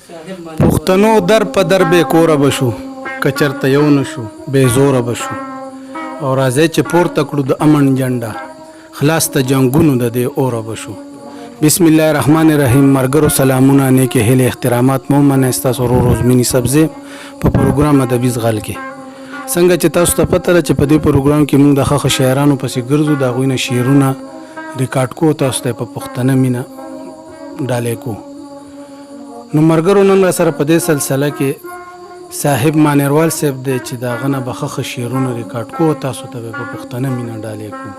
پښتنو در په در بې کوره به شو که چېرته یو نه شو بې زوره به شو او راځئ چې پورته کړو د امن جنډه خلاص ته جنګونو د دې اوره به شو. بسم الله الرحمن الرحیم. مرګرو سلامونه، نیکې هیلې احترامات مو منئ. ستاسو ورور روزمینی سبزی په پروګرام ادبي زغل کې. څنګه چې تاسو ته پته ده چې په دې پروګرام کې موږ د ښه شاعرانو پسې ګرځو، د هغوی نه شعرونه ریکارډ کوو، تاسو ته په پښتنه مینه ډالۍ کوو. نو مرګرو نن را سره په دې سلسله کې صاحب مانیروال صاحب دی چې د هغه نه به ښه شعرونه ریکارډ کوو، تاسو ته به په پښتنه مینه ډالۍ کوو.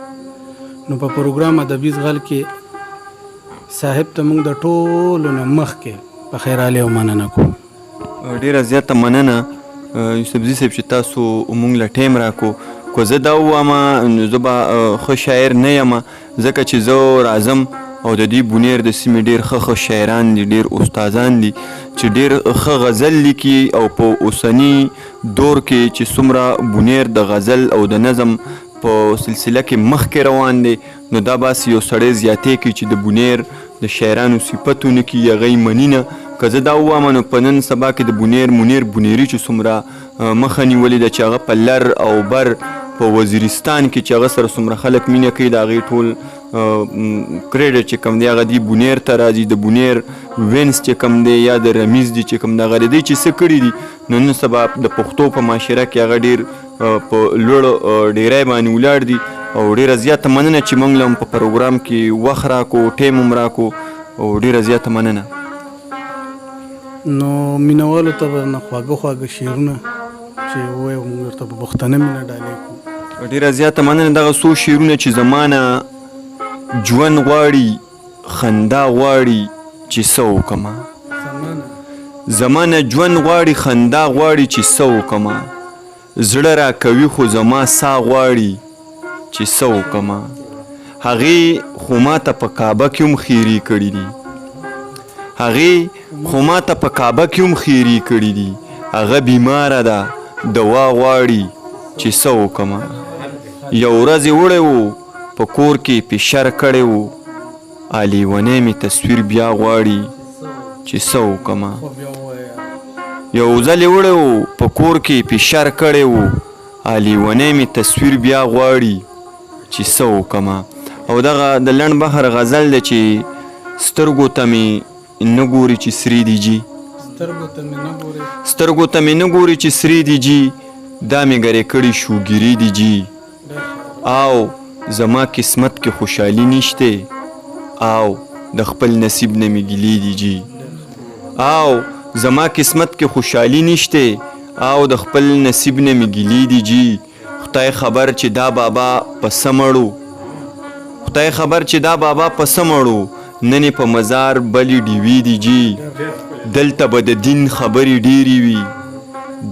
نو په پروګرام ادبي زغل کې صاحب ته موږ د ټولو نه مخکې په خیرالي او مننه کوو. ډېره زیاته مننه یوسفزي صاحب چې تاسو موږ له ټایم راکو. که زه دا ووایم نو زه به ښه شاعر نه یم، ځکه چې زه راځم او د دې بونیر د سیمې ډېر ښه شاعران دي، ډېر استادان دي چې ډېر ښه غزل لیکي، او په اوسني دور کې چې څومره بونیر د غزل او د نظم په سلسله کې مخکې روان دی، نو دا بس یو سړی زیاتې کوي چې د بونیر د شاعرانو صفتونه کې هغه یې مني نه. که زه دا ووایم نو په نن سبا کې د منیر بونیري چې څومره مخه نیولې ده چې هغه په لر او بر په وزیرستان کې چې هغه سره څومره خلک مینه کوي، د هغې ټول کریډټ چې کوم دی هغه دی بونیر ته راځي. د بونیر وینس چې کوم دی یا د رمیز دی چې کوم دی هغه د دې چې څه کړي دي، نو نن سبا د پښتو په معاشره کې هغه ډېر په لوړ ډیری باندې ولاړ دي. او ډېره زیاته مننه چې موږ له هم په پروګرام کې وخت راکو، ټایم هم راکو، او ډېره زیاته مننه. نو مینوالو ته به نه خواږه شعرونه چې ووایو موږ ورته په پښتنه مینه ډالۍ کوو. ډېره زیاته مننه. دغه څو شعرونه چې زمانه ژوند غواړي، خندا غواړي چې څه وکړمه، زمانه ژوند غواړي، خندا غواړي چې څه وکړمه، زړه راکوي خو زما سا غواړي چې څه وکړمه، هغې خو ماته په کعبه کې هم خیرې کړي دي، هغې خو ماته په کعبه کې هم خیرې کړي دي، هغه بیماره ده دوا غواړي چې څه وکړمه، یو ورځ یې وړی و په کور کې فشار کړی و، لیونی مې تصویر بیا غواړي چې څه وکړمه، یو ځل یې وړی و په کور کې فشار کړی و، لیونی مې تصویر بیا غواړي چې څه وکړمه. او دغه د لنډ بحر غزل دی چې سترګو ته مې نه ګوري چې سرې دي جي، سترګو ته مې نه ګوري چې سرې دي جي، دا مې ګرې کړي شوګیرې دي جي، او زما قسمت کې خوشحالي نشته، او د خپل نصیب نه مې ګیلې دي جي، او زما قسمت کې خوشحالي نشته، او د خپل نصیب نه مې ګیلې دي جي، خدای خبر چې دا بابا په څه مړو، خدای خبر چې دا بابا په څه مړو، نن په مزار بلې ډیوې دي جي، دلته به د دین خبرې ډېرې وي،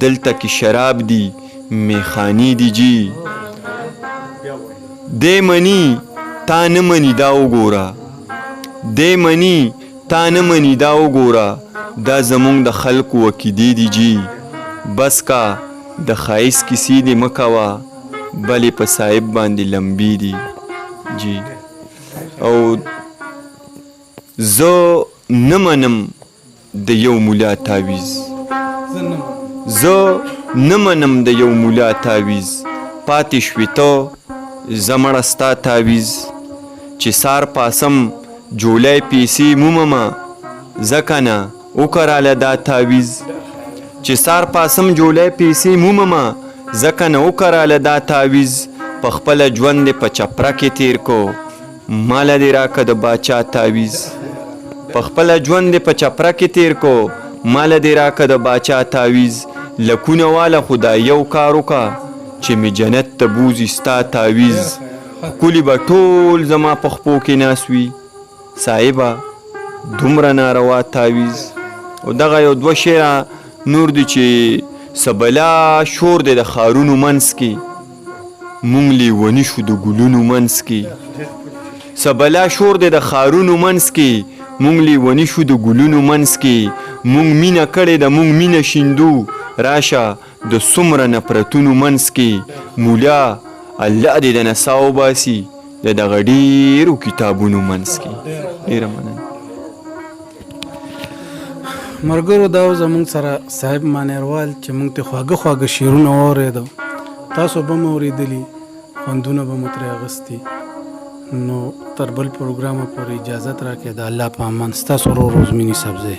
دلته کې شراب دي میخانې دي جي، دی مني تا نه مني دا وګوره، دی مني تا نه مني دا وګوره، دا زمونږ د خلکو عقیدې دي جي، بس کا د ښایست کیسې دې مه کوه، بلې په صاحب باندې لمبې دي جي. او زه نه منم د یو مولا تعویز، زه نه منم د یو مولا تعویز، پاتې شوې ته زه مړه ستا تعویز، چې سار پاسم جولی پیسې موممه، ځکه نه وکراله دا تعویز، چې سار پاسم جولی پیسې موممه، ځکه نه وکراله دا تعویز، په خپله ژوند دې په چپره کې تیر کو، ماله دې راکه د باچا تعویز، په خپله ژوند دې په چپره کې تیر کو، ماله دې راکه د باچا تعویز، لکونه واله خو دا یو کار وکړه چې مې جنت ته بوځي ستا تعویز، ښکلي به ټول زما په خپو کې ناست وي، صاحبه دومره ناروا تعویز. او دغه یو دوه شعره نور دی چې سبلا شور دی د ښارونو منځ کې، مونږ لیوني شو د ګلونو منځ کې، سبلا شور دی د ښارونو منځ کې، مونږ لیوني شو د ګلونو منځ کې، مونږ مینه کړې ده مونږ مینه شیندو، راشه د څومره نفرتونو منځ کې، مولا الله دې د نڅا وباسي د دغه ډېرو کتابونو منځ کې. ډېره مننه. مرګرو دا زمونږ سره صاحب مانیروال چې مونږ ته خواږه خواږه شعرونه واورېدو تاسو به مو اورېدلي خوندونه به مو ترې اخیستي نو تر بل پروګرامه پورې اجازت راکړئ د الله په امان ستاسو ورور عثماني صاحب دی